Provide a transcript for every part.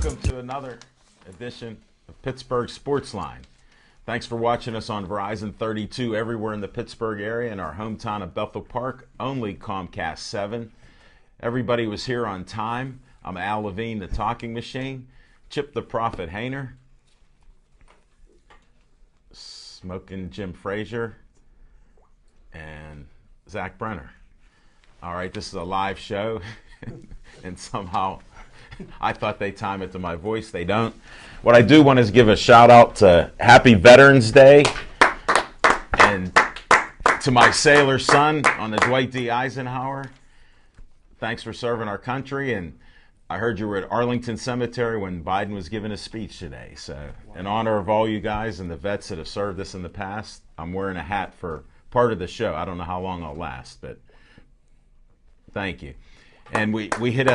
welcome to another edition of Pittsburgh Sportsline. Thanks for watching us on Verizon 32 everywhere in the Pittsburgh area and our hometown of Bethel Park, only Comcast 7. Everybody was here on time. I'm Al Levine, the talking machine. Chip the Prophet Hayner. Smoking Jim Frazier. And Zach Brenner. All right, this is a live show. And somehow I thought they time it to my voice. They don't. What I do want is give a shout out to Happy Veterans Day and to my sailor son on the Dwight D. Eisenhower. Thanks for serving our country. And I heard you were at Arlington Cemetery when Biden was giving a speech today. So in honor of all you guys and the vets that have served us in the past, I'm wearing a hat for part of the show. I don't know how long I'll last, but thank you. And we hit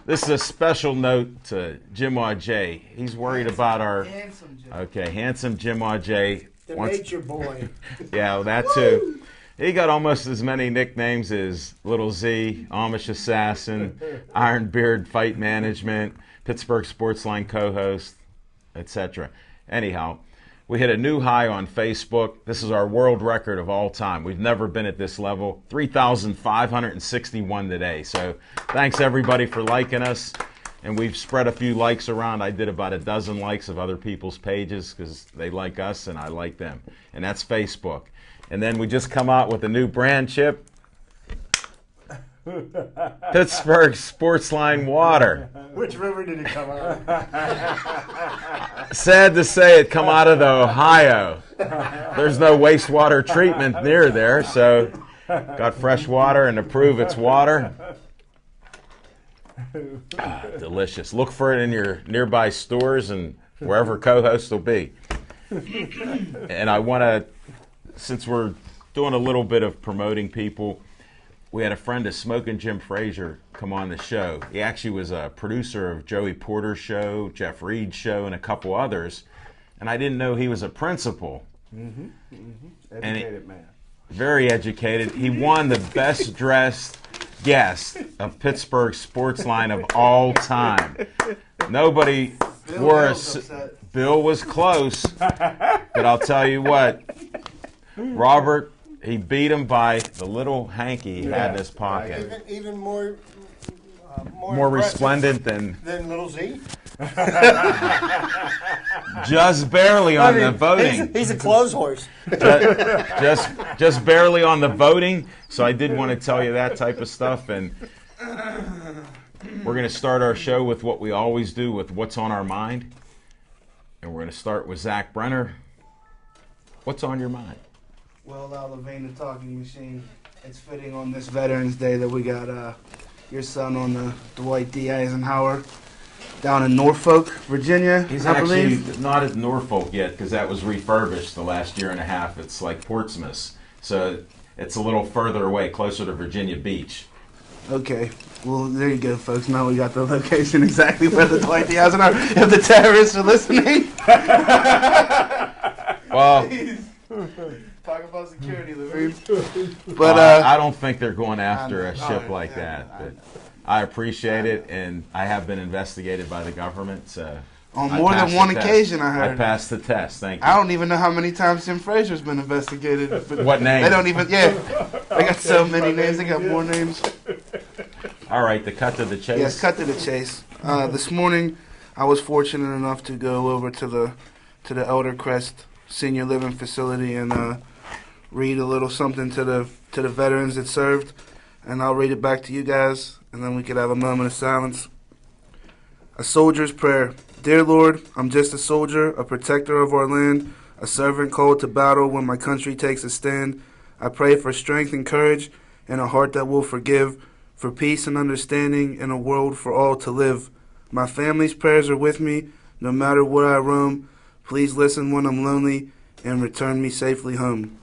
this is a special note to Jim J. He's worried about our handsome Jim. Okay, handsome Jim J. The nature boy. Yeah, well, that too. He got almost as many nicknames as Little Z, Amish Assassin, Iron Beard Fight Management, Pittsburgh Sportsline co-host, etc. Anyhow, we hit a new high on Facebook. This is our world record of all time. We've never been at this level. 3,561 today. So thanks everybody for liking us. And we've spread a few likes around. I did about a dozen likes of other people's pages because they like us and I like them. And that's Facebook. And then we just come out with a new brand, Chip. Pittsburgh Sportsline Water. Which river did it come out of? Sad to say it come out of the Ohio. There's no wastewater treatment near there, so got fresh water and to prove it's water. Delicious. Look for it in your nearby stores and wherever co-hosts will be. And I want to, since we're doing a little bit of promoting people, we had a friend of Smoking Jim Frazier come on the show. He actually was a producer of Joey Porter's show, Jeff Reed's show, and a couple others. And I didn't know he was a principal. Educated man. Very educated. He won the best dressed guest of Pittsburgh Sportsline of all time. Nobody wore a... Bill was close, but I'll tell you what, Robert... He beat him by the little hanky he had in his pocket. Even more resplendent than Little Z. Just barely on the voting. He's a clothes horse. Just barely on the voting. So I did want to tell you that type of stuff. And we're going to start our show with what we always do, with what's on our mind. And we're going to start with Zach Brenner. What's on your mind? Well, Al Levine, the talking machine, it's fitting on this Veterans Day that we got your son on the Dwight D. Eisenhower down in Norfolk, Virginia. He's I actually believe. not at Norfolk yet because that was refurbished the last year and a half. It's like Portsmouth. So it's a little further away, closer to Virginia Beach. Okay. Well, there you go, folks. Now we got the location exactly where the Dwight D. Eisenhower, if the terrorists are listening. Well... Talk about security, Levine. But I don't think they're going after a ship like that. But I appreciate it, and I have been investigated by the government. So on more than one occasion, I heard. I passed the test. Thank you. I don't even know how many times Jim Frazier's been investigated. What name? They don't even. Yeah, they got so many names. They got more names. All right, the cut to the chase. Yes, cut to the chase. This morning, I was fortunate enough to go over to the Elder Crest Senior Living Facility and read a little something to the veterans that served, and I'll read it back to you guys, and then we could have a moment of silence. A soldier's prayer. Dear Lord, I'm just a soldier, a protector of our land, a servant called to battle when my country takes a stand. I pray for strength and courage and a heart that will forgive, for peace and understanding in a world for all to live. My family's prayers are with me, no matter where I roam. Please listen when I'm lonely and return me safely home.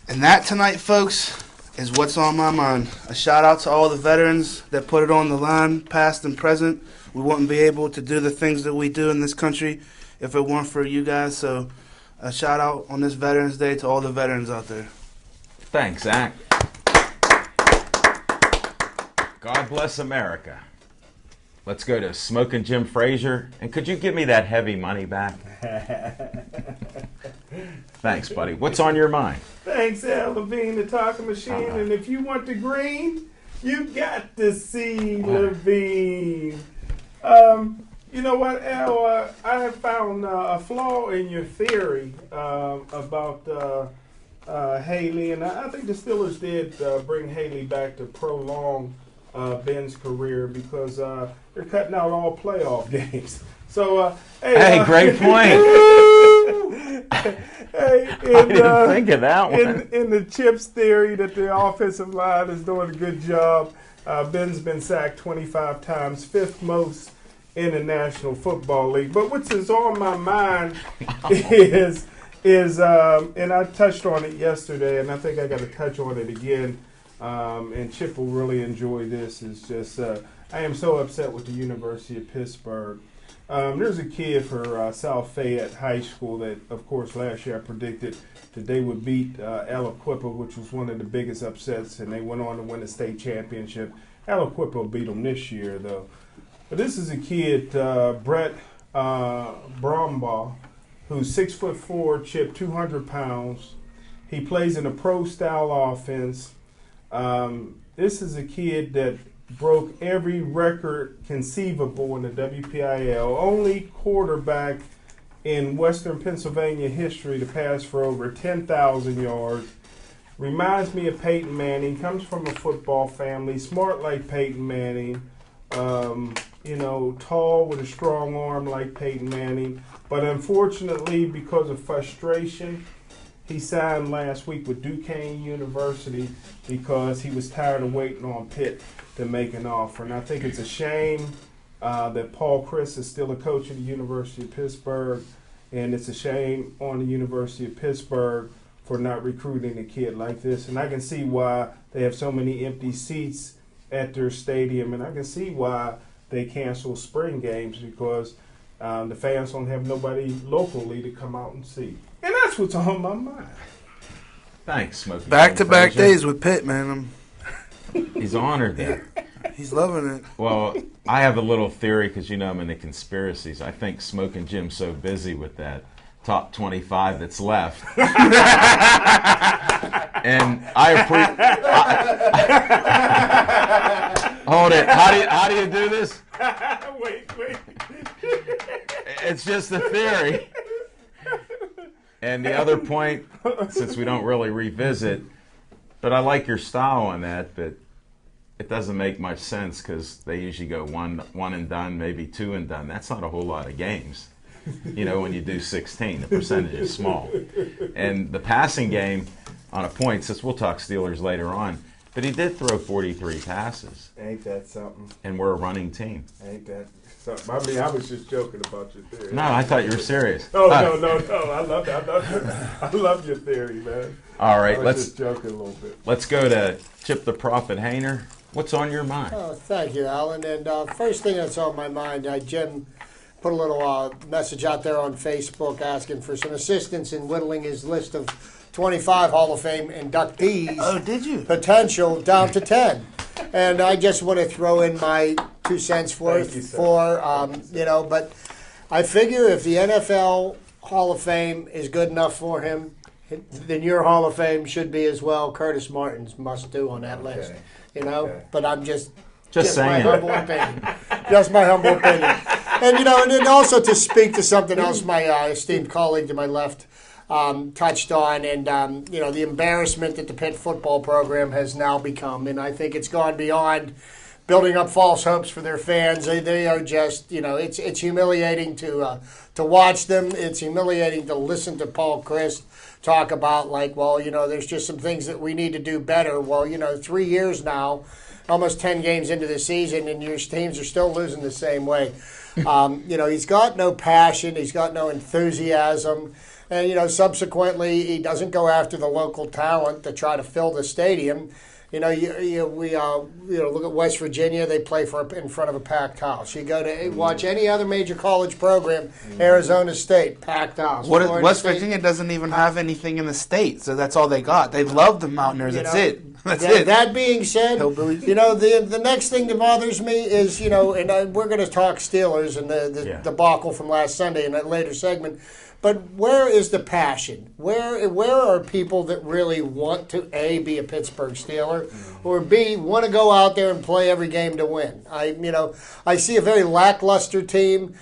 And that tonight, folks, is what's on my mind. A shout out to all the veterans that put it on the line, past and present. we wouldn't be able to do the things that we do in this country if it weren't for you guys. So a shout out on this Veterans Day to all the veterans out there. Thanks, Zach. God bless America. Let's go to Smoking Jim Frazier. And could you give me that heavy money back? Thanks, buddy. What's on your mind? Thanks, Al Levine, the talking machine. And if you want the green, you got to see Levine. You know what, Al? I have found a flaw in your theory about Haley, and I think the Steelers did bring Haley back to prolong Ben's career because they're cutting out all playoff games. So, hey, great point. I didn't think of that one. In the Chips theory that the offensive line is doing a good job, Ben's been sacked 25 times, fifth most in the National Football League. But what's on my mind is and I touched on it yesterday, and I think I got to touch on it again, and Chip will really enjoy this, is just I am so upset with the University of Pittsburgh. There's a kid for South Fayette High School that, of course, last year I predicted that they would beat Aliquippa, which was one of the biggest upsets, and they went on to win the state championship. Aliquippa beat them this year, though. But this is a kid, Brett Brombaugh, who's 6'4", Chip, 200 pounds. He plays in a pro-style offense. This is a kid that broke every record conceivable in the WPIL. Only quarterback in Western Pennsylvania history to pass for over 10,000 yards. Reminds me of Peyton Manning. Comes from a football family. Smart like Peyton Manning. Tall with a strong arm like Peyton Manning. But unfortunately, because of frustration, he signed last week with Duquesne University because he was tired of waiting on Pitt to make an offer. And I think it's a shame that Paul Chryst is still a coach at the University of Pittsburgh, and it's a shame on the University of Pittsburgh for not recruiting a kid like this. And I can see why they have so many empty seats at their stadium, and I can see why they cancel spring games because the fans don't have nobody locally to come out and see. And that's what's on my mind. Thanks, Smokey. Back-to-back days with Pitt, man. He's honored that. He's loving it. Well, I have a little theory because I'm into conspiracies. I think Smoking Jim's so busy with that top 25 that's left. And hold it. How do you do this? Wait. It's just a theory. And the other point, since we don't really revisit, but I like your style on that, but it doesn't make much sense because they usually go one and done, maybe two and done. That's not a whole lot of games. When you do 16, the percentage is small. And the passing game on a point, since we'll talk Steelers later on, but he did throw 43 passes. Ain't that something? And we're a running team. Ain't that something? I mean, I was just joking about your theory. No, I thought you were serious. Oh, no. I love your theory, man. All right, I was just joking a little bit. Let's go to Chip the Prophet Hayner. What's on your mind? Oh, thank you, Alan. And first thing that's on my mind, Jim put a little message out there on Facebook asking for some assistance in whittling his list of 25 Hall of Fame inductees. Oh, did you? Potential down to 10. And I just want to throw in my 2 cents worth but I figure if the NFL Hall of Fame is good enough for him, then your Hall of Fame should be as well. Curtis Martin's must do on that list. But I'm just saying. My humble opinion. Just my humble opinion. And, and then also to speak to something else my esteemed colleague to my left touched on, and, the embarrassment that the Pitt football program has now become. And I think it's gone beyond building up false hopes for their fans. They are just, it's humiliating to watch them. It's humiliating to listen to Paul Chryst talk about, there's just some things that we need to do better. Well, 3 years now, almost 10 games into the season, and your teams are still losing the same way. He's got no passion. He's got no enthusiasm. And, subsequently, he doesn't go after the local talent to try to fill the stadium. Look at West Virginia. They play in front of a packed house. You go to watch any other major college program, Arizona State, packed house. Florida West State, Virginia doesn't even have anything in the state, so that's all they got. They love the Mountaineers. That's it. That's it. That being said, Hillbillies. the next thing that bothers me is, and we're going to talk Steelers and the debacle from last Sunday in that later segment. But where is the passion? Where are people that really want to, A, be a Pittsburgh Steeler, or B, want to go out there and play every game to win? I see a very lackluster team.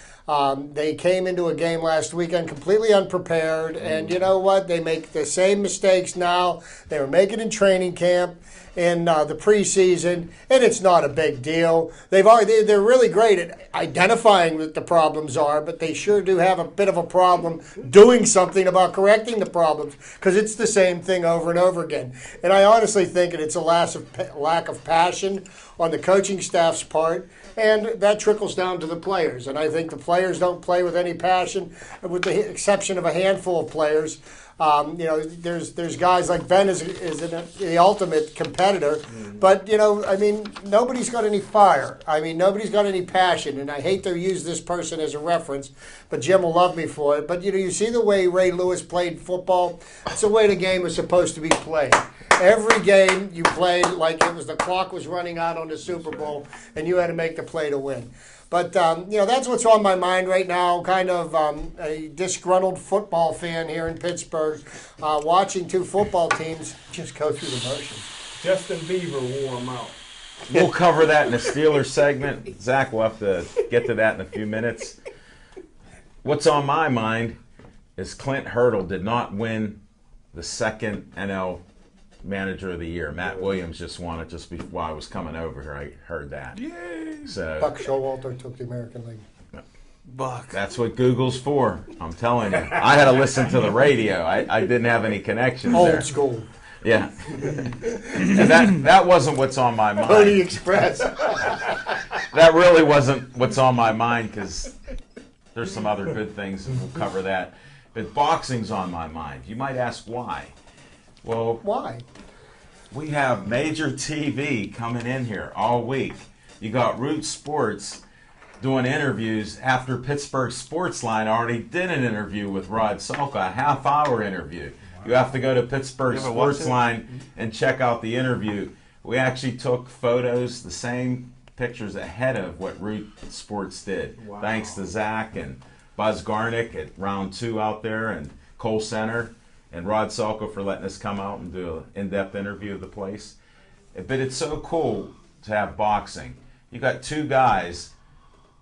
They came into a game last weekend completely unprepared, and you know what? They make the same mistakes now. They were making in training camp, in the preseason, and it's not a big deal. They're really great at identifying what the problems are, but they sure do have a bit of a problem doing something about correcting the problems, because it's the same thing over and over again. And I honestly think that it's a lack of passion on the coaching staff's part, and that trickles down to the players. And I think the players don't play with any passion, with the exception of a handful of players. There's guys like Ben is the ultimate competitor, but nobody's got any fire. Nobody's got any passion, and I hate to use this person as a reference, but Jim will love me for it. But you see the way Ray Lewis played football. It's the way the game is supposed to be played. Every game you played like it was the clock was running out on the Super Bowl, and you had to make the play to win. But, that's what's on my mind right now, kind of a disgruntled football fan here in Pittsburgh, watching two football teams just go through the motions. Justin Bieber wore him out. We'll cover that in the Steelers segment. Zach, we'll have to get to that in a few minutes. What's on my mind is Clint Hurdle did not win the second NL Manager of the Year. Matt Williams just won it just before I was coming over here. I heard that. Yay! So Buck Showalter took the American League. Buck. That's what Google's for. I'm telling you. I had to listen to the radio. I didn't have any connections there. Old school. Yeah. And that wasn't what's on my mind. Pony Express. That really wasn't what's on my mind, because there's some other good things, and we'll cover that. But boxing's on my mind. You might ask why. Well, why? We have major TV coming in here all week. You got Root Sports doing interviews after Pittsburgh Sportsline already did an interview with Rod Salka, a half-hour interview. Wow. You have to go to Pittsburgh Sportsline and check out the interview. We actually took photos, the same pictures ahead of what Root Sports did. Wow. Thanks to Zach and Buzz Garnick at Round 2 out there, and Cole Center, and Rod Salka for letting us come out and do an in-depth interview of the place. But it's so cool to have boxing. You got two guys,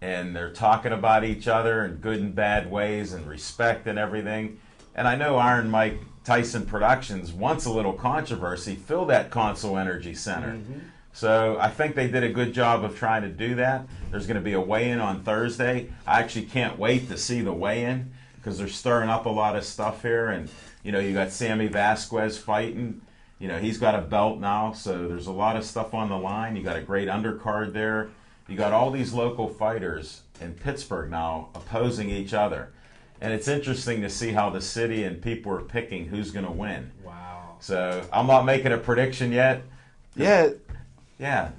and they're talking about each other in good and bad ways, and respect and everything. And I know Iron Mike Tyson Productions wants a little controversy. Fill that Console Energy Center. Mm-hmm. So I think they did a good job of trying to do that. There's going to be a weigh-in on Thursday. I actually can't wait to see the weigh-in, because they're stirring up a lot of stuff here. And you got Sammy Vasquez fighting. He's got a belt now, so there's a lot of stuff on the line. You got a great undercard there. You got all these local fighters in Pittsburgh now opposing each other. And it's interesting to see how the city and people are picking who's going to win. Wow. So I'm not making a prediction yet. Yeah. Yeah,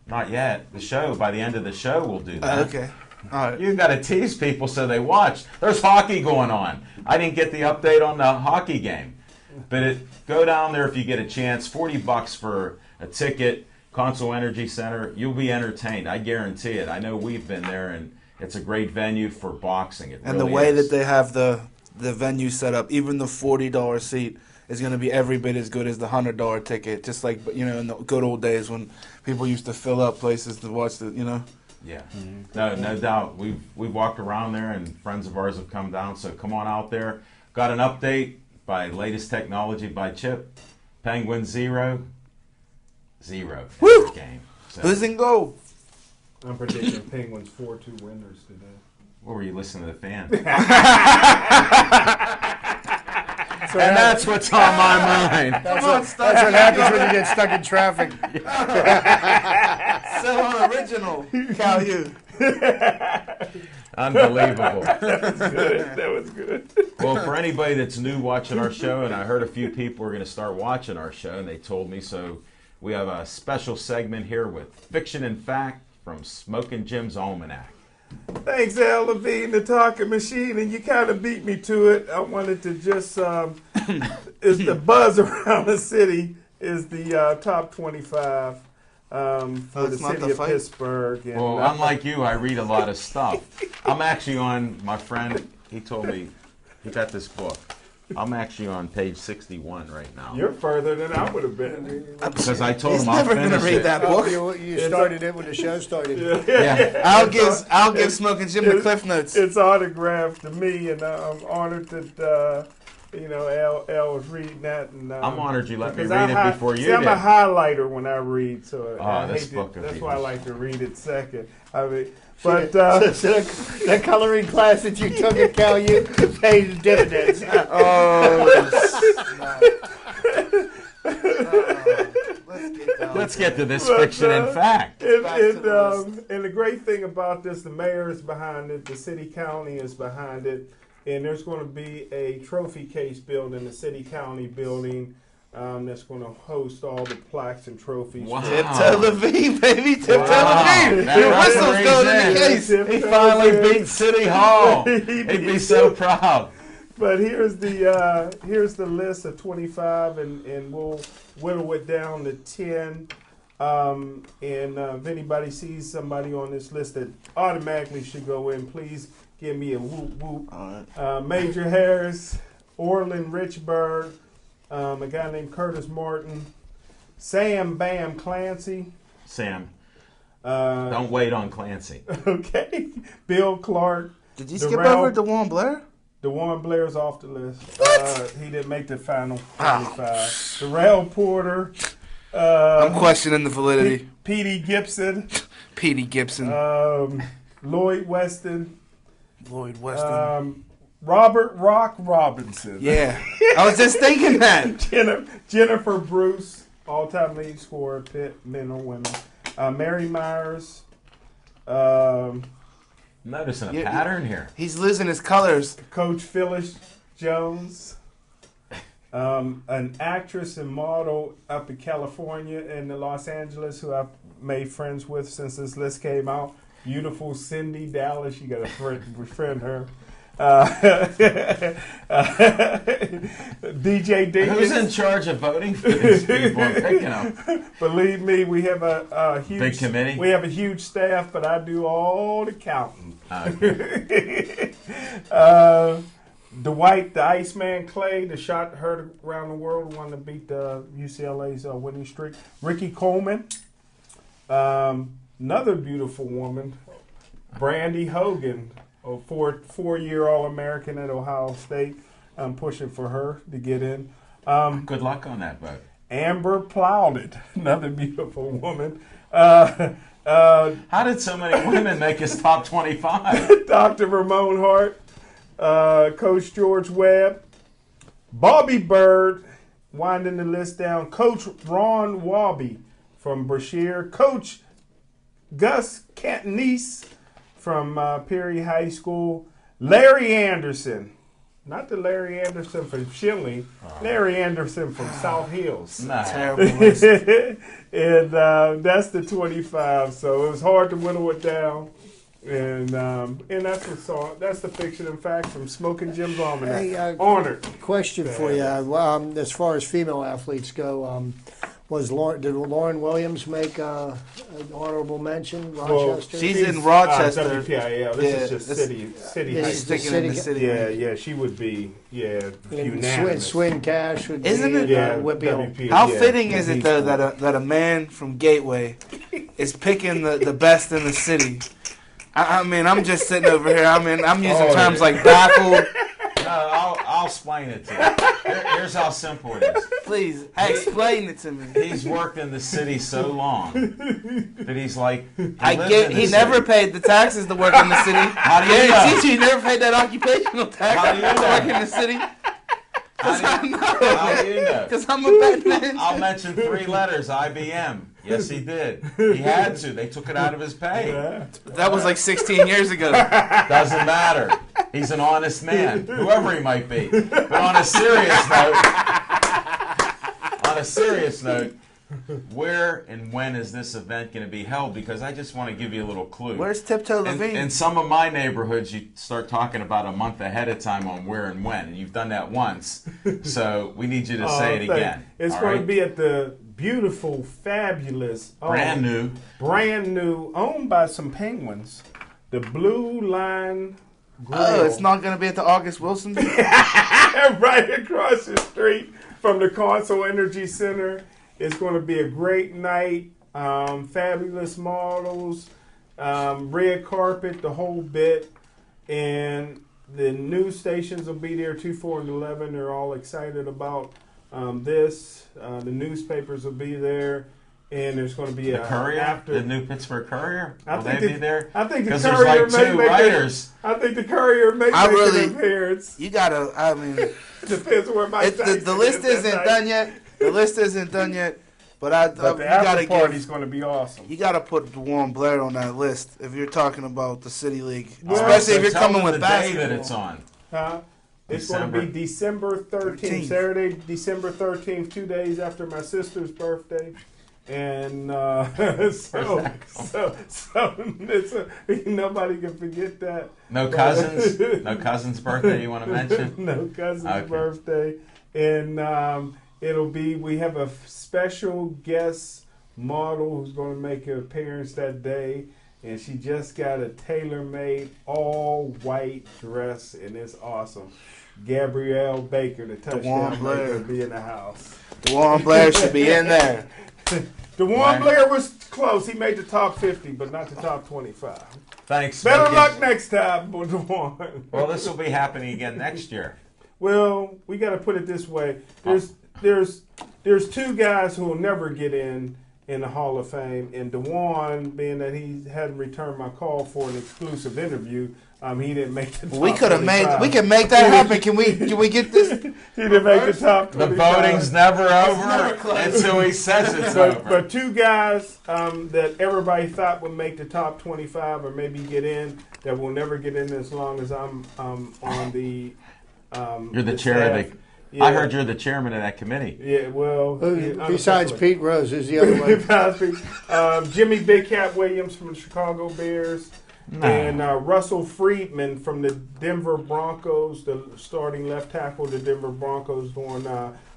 not yet. By the end of the show, we'll do that. Okay. All right. You've got to tease people so they watch. There's hockey going on. I didn't get the update on the hockey game. But go down there if you get a chance. $40 for a ticket. Console Energy Center. You'll be entertained. I guarantee it. I know we've been there, and it's a great venue for boxing. It and really the way is. that they have the venue set up, even the $40 seat is going to be every bit as good as the $100 ticket. Just like in the good old days when people used to fill up places to watch Yeah, no doubt. We've walked around there, and friends of ours have come down. So come on out there. Got an update by latest technology by Chip. Penguins 0-0 Woo! game. So, Listen, go. I'm predicting Penguins 4-2 winners today. what were you listening to the fan? And that's what's on my mind. That's what happens when you get stuck in traffic. So original, Cal Hughes. Unbelievable. That was good. Well, for anybody that's new watching our show, and I heard a few people were going to start watching our show, and they told me, so We have a special segment here with Fiction and Fact from Smoking Jim's Almanac. Thanks, Al Levine, the talking machine, and you kind of beat me to it. I wanted to just, is the buzz around the city is the top 25 for the it's not city the of fight? Pittsburgh. And, Well, unlike you, I read a lot of stuff. I'm actually on, my friend, he told me, he got this book. I'm actually on page 61 right now. you're further than I would have been. Because I told He's him I'll never gonna finish read it. that book. You started it when the show started. Yeah. I'll give Smoking Jim the Cliff Notes. It's autographed to me, and I'm honored that Al was reading that. And I'm honored you let me because read it before you I'm did. a highlighter when I read, so This book of that's why I yours. like to read it second. I mean, but So that coloring class that you took at Cal U paid dividends. Let's get to this fiction and fact. And the great thing about this, the mayor is behind it, the city county is behind it, and there's going to be a trophy case built in the city county building that's going to host all the plaques and trophies. Wow. Tiptoe Levine, baby. Tiptoe Wow. Levine. That Your whistle's referee's going in in. the case. He finally beat City Hall. He'd be so proud. But here's the list of 25, and we'll whittle it down to 10. And if anybody sees somebody on this list that automatically should go in, please give me a whoop whoop. All right. Major Harris, Orland Richburg, a guy named Curtis Martin, Sam Bam Clancy. Sam, don't wait on Clancy. Okay, Bill Clark. Did you skip Darrell- over DeJuan Blair? DeJuan Blair's off the list. What? He didn't make the final 25. Darrell Porter. I'm questioning the validity. Petey Gibson. Petey Gibson. Lloyd Weston. Lloyd Weston. Robert Rock Robinson. Yeah. I was just thinking that. Jennifer Bruce, all-time lead scorer, Pitt, men or women. Mary Myers. Noticing a Yeah, pattern here. He's losing his colors. Coach Phyllis Jones. An actress and model up in California and in Los Angeles who I've made friends with since this list came out. Beautiful Cindy Dallas. You got to befriend her. DJ Dinkins. Who's in charge of voting for these people and picking them? Believe me, we have a huge Big committee? We have a huge staff, but I do all the counting. Okay. Dwight the Iceman Clay, the shot heard around the world, one to beat the UCLA's winning streak. Ricky Coleman, another beautiful woman. Brandy Hogan, a four-year All-American at Ohio State. I'm pushing for her to get in. Good luck on that vote. Amber Plowden, another beautiful woman. How did so many women make his top 25? Dr. Ramon Hart, Coach George Webb, Bobby Bird, winding the list down, Coach Ron Wabi from Brashear, Coach Gus Cantonese from Perry High School, Larry Anderson, not the Larry Anderson from Shinley, Larry Anderson from South Hills. Nah. Terrible list. And that's the 25. So it was hard to whittle it down. And that's that's the fiction and fact from Smoking Jim's Almanac. Hey, Honored. Question for you. As far as female athletes go, did Lauren Williams make an honorable mention? Rochester. she's in Rochester. WPIL. This is just this- city Yeah, high She's school. sticking in the city. Yeah, she would be, And unanimous. Swin Cash would Isn't be it- Yeah, Whitfield. WPIL. How Yeah, fitting is it though East that a man from Gateway is picking the best in the city? I mean, I'm just sitting over here. I mean, I'm using Oh, terms yeah. like baffled. No, I'll explain it to you. Here's how simple it is. Please explain it to me. He's worked in the city so long that he's like, He never paid the taxes to work in the city. How do you Yeah, know? he never paid that occupational tax How do you to know? work in the city. How do you know? Because I'm a bad man. I'll mention 3 letters, IBM. Yes, he did. He had to. They took it out of his pay. Yeah. That was like 16 years ago. Doesn't matter. He's an honest man, whoever he might be. But on a serious note, where and when is this event going to be held? Because I just want to give you a little clue. Where's Tiptoe in, Levine? in some of my neighborhoods, you start talking about a month ahead of time on where and when, and you've done that once. So we need you to say it again. It's all going right? to be at the beautiful, fabulous, brand new, owned by some Penguins, the Blue Line Grill. Oh, it's not going to be at the August Wilson? Right across the street from the Console Energy Center. It's going to be a great night. Fabulous models, red carpet, the whole bit. And the news stations will be there, 2, 4, and 11. They're all excited about this. The newspapers will be there. And there's going to be the Courier, after the new Pittsburgh Courier. I Will think they be there? I think the Because Courier there's like two writers. I think the Courier may make an appearance. You got to, I mean, Depends where Mike Tyson the list is that isn't night. done yet. The list isn't done yet. But But you the got after to party's going to be awesome. You got to put DeJuan Blair on that list if you're talking about the City League, Well, especially So if you're tell coming them with the basketball. day that it's on. Huh? It's going to be December 13th, Saturday, December 13th, 2 days after my sister's birthday. And so it's nobody can forget that. No cousins? No cousin's birthday you want to mention? No cousin's Okay. birthday. And we have a special guest model who's going to make an appearance that day. And she just got a tailor-made all-white dress, and it's awesome. Gabrielle Baker, the touchdown maker, will be in the house. DeJuan Blair should be in there. DeJuan Blair was close. He made the top 50, but not the top 25. Thanks. Better Smokey. luck next time, DeJuan. Well, this will be happening again next year. Well, we got to put it this way. There's two guys who will never get in the Hall of Fame, and DeJuan, being that he hadn't returned my call for an exclusive interview, he didn't make the top We could have 25. we can make that happen. Can we get this? He didn't make the top 25. The voting's never over never close. until he says it's over. But two guys that everybody thought would make the top 25 or maybe get in that will never get in as long as I'm on the. You're the chair of the. Yeah. I heard you're the chairman of that committee. Yeah, well. Besides Pete Rose, who's the other one? Jimmy Big Cat Williams from the Chicago Bears. No. And Russell Friedman from the Denver Broncos, the starting left tackle of the Denver Broncos during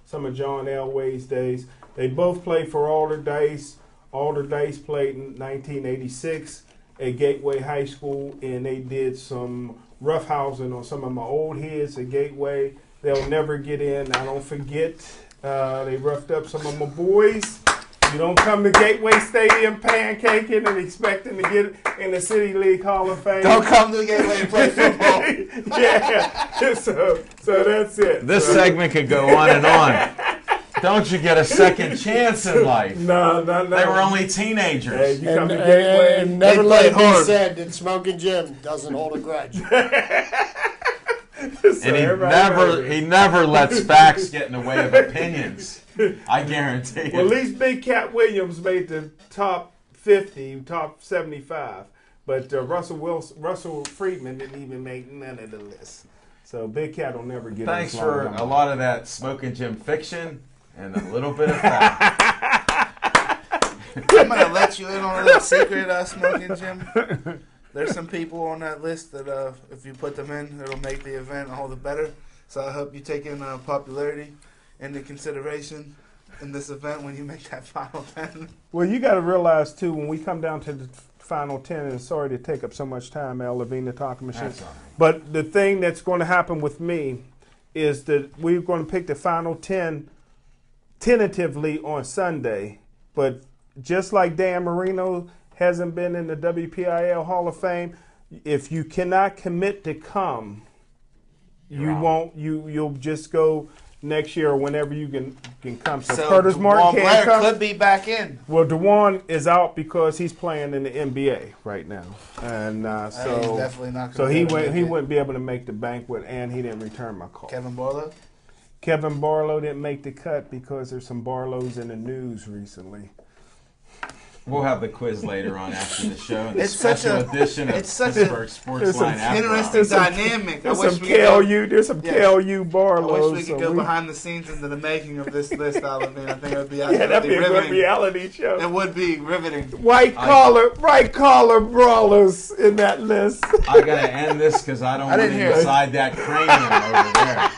some of John Elway's days. They both played for Alder Dice. Alder Dice played in 1986 at Gateway High School, and they did some roughhousing on some of my old heads at Gateway. They'll never get in. I don't forget. They roughed up some of my boys. You don't come to Gateway Stadium pancaking and expecting to get in the City League Hall of Fame. Don't come to the Gateway and play football. Yeah. So that's it. This segment could go on and on. Don't you get a second chance in life? No. They were only Hey, teenagers. you come And, to Gateway. and never They let it played be hard. said that Smoking Jim doesn't hold a grudge. So And everybody he never lets facts get in the way of opinions. I guarantee Well, at you. least Big Cat Williams made the top 50, top 75. But Russell Friedman didn't even make none of the list. So Big Cat will never get Thanks as for long as a I'm lot of that Smoking Jim fiction and a little bit of fact. I'm gonna let you in on a little secret, Smoking Jim. There's some people on that list that if you put them in, it'll make the event all the better. So I hope you take in popularity into consideration in this event when you make that final 10. Well, you got to realize, too, when we come down to the final 10, and sorry to take up so much time, Al Levine, the talking machine. That's all right. But the thing that's going to happen with me is that we're going to pick the final 10 tentatively on Sunday. But just like Dan Marino hasn't been in the WPIL Hall of Fame, if you cannot commit to come, you'll just go next year or whenever you can come. So Curtis Martin DeJuan can't Blair come. could be back in. Well, DeJuan is out because he's playing in the NBA right now, and He's so definitely not so gonna he be able to make it. wouldn't be able to make the banquet, and he didn't return my call. Kevin Barlow. Kevin Barlow didn't make the cut because there's some Barlows in the news recently. We'll have the quiz later on after the show. And the It's such special a- edition of it's such a- Pittsburgh Sports there's some Line after Interesting hours. dynamic. I There's wish some we could go, KLU. There's some Yeah. KLU I Barlows. wish we could go behind the scenes into the making of this list, Alvin. I think it would be Yeah, that'd be a good riveting. reality show. It would be riveting. White collar brawlers in that list. I gotta end this because I don't I want didn't to hear it. inside that cranium over there.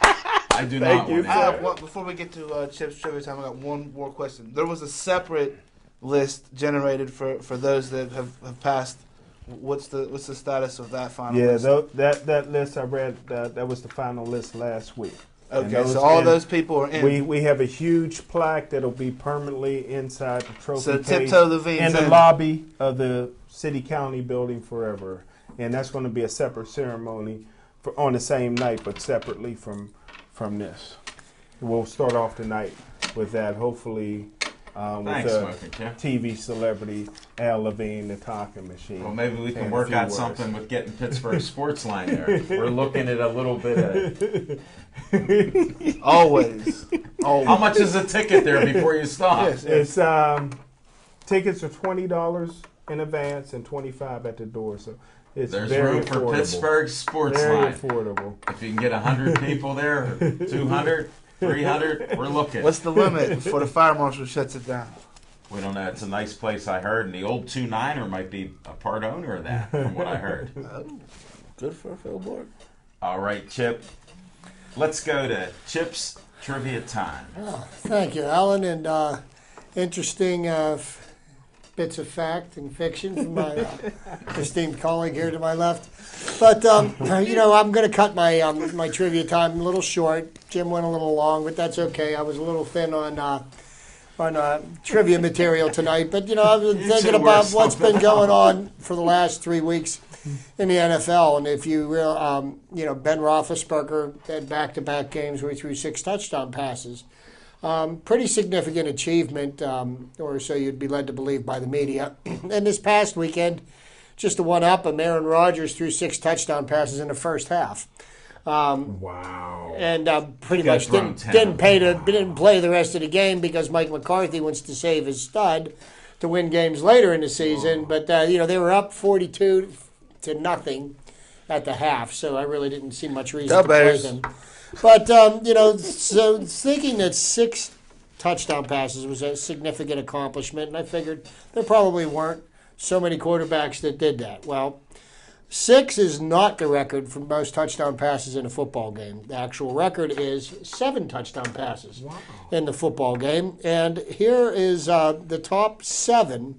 I do Thank not you, want to. I have one, before we get to Chip's trivia time, I got one more question. There was a separate list generated for those that have passed. What's the status of that final Yeah, list? that list I read, that was the final list last week. And Okay, so all those people are in. We have a huge plaque that'll be permanently inside the trophy So case Tiptoe Levine's in the in. lobby of the city-county building forever. And that's going to be a separate ceremony on the same night, but separately from this. We'll start off tonight with that, hopefully with Thanks, the Smoking Jim. TV celebrity Al Levine, the talking machine. Well, maybe we can And a work few out words. something with getting Pittsburgh Sports Line there. We're looking at a little bit of. Always. How much is a ticket there before you stop? Yes, yes. It's tickets are $20 in advance and $25 at the door, so it's There's very room for affordable. Pittsburgh Sports Very Line. affordable. If you can get 100 people there, or 200, 300, we're looking. What's the limit before the fire marshal shuts it down? We don't know. It's a nice place, I heard, and the old 2-9er might be a part owner of that, from what I heard. Oh, good for Phil Borg. All right, Chip. Let's go to Chip's Trivia Time. Thank you, Alan, and interesting bits of fact and fiction from my esteemed colleague here to my left. But I'm going to cut my my trivia time a little short. Jim went a little long, but that's okay. I was a little thin on trivia material tonight. But I was thinking about what's been going on for the last 3 weeks in the NFL, and if you Ben Roethlisberger had back-to-back games where he threw 6 touchdown passes. Pretty significant achievement, or so you'd be led to believe by the media. And this past weekend, just to one-up him, Aaron Rodgers threw 6 touchdown passes in the first half. Wow. And pretty Got much thrown didn't 10. didn't play the rest of the game because Mike McCarthy wants to save his stud to win games later in the season. But they were up 42-0 at the half, so I really didn't see much reason to play Bears. them. But so thinking that 6 touchdown passes was a significant accomplishment, and I figured there probably weren't so many quarterbacks that did that. Well, 6 is not the record for most touchdown passes in a football game. The actual record is 7 touchdown passes in the football game. And here is the top 7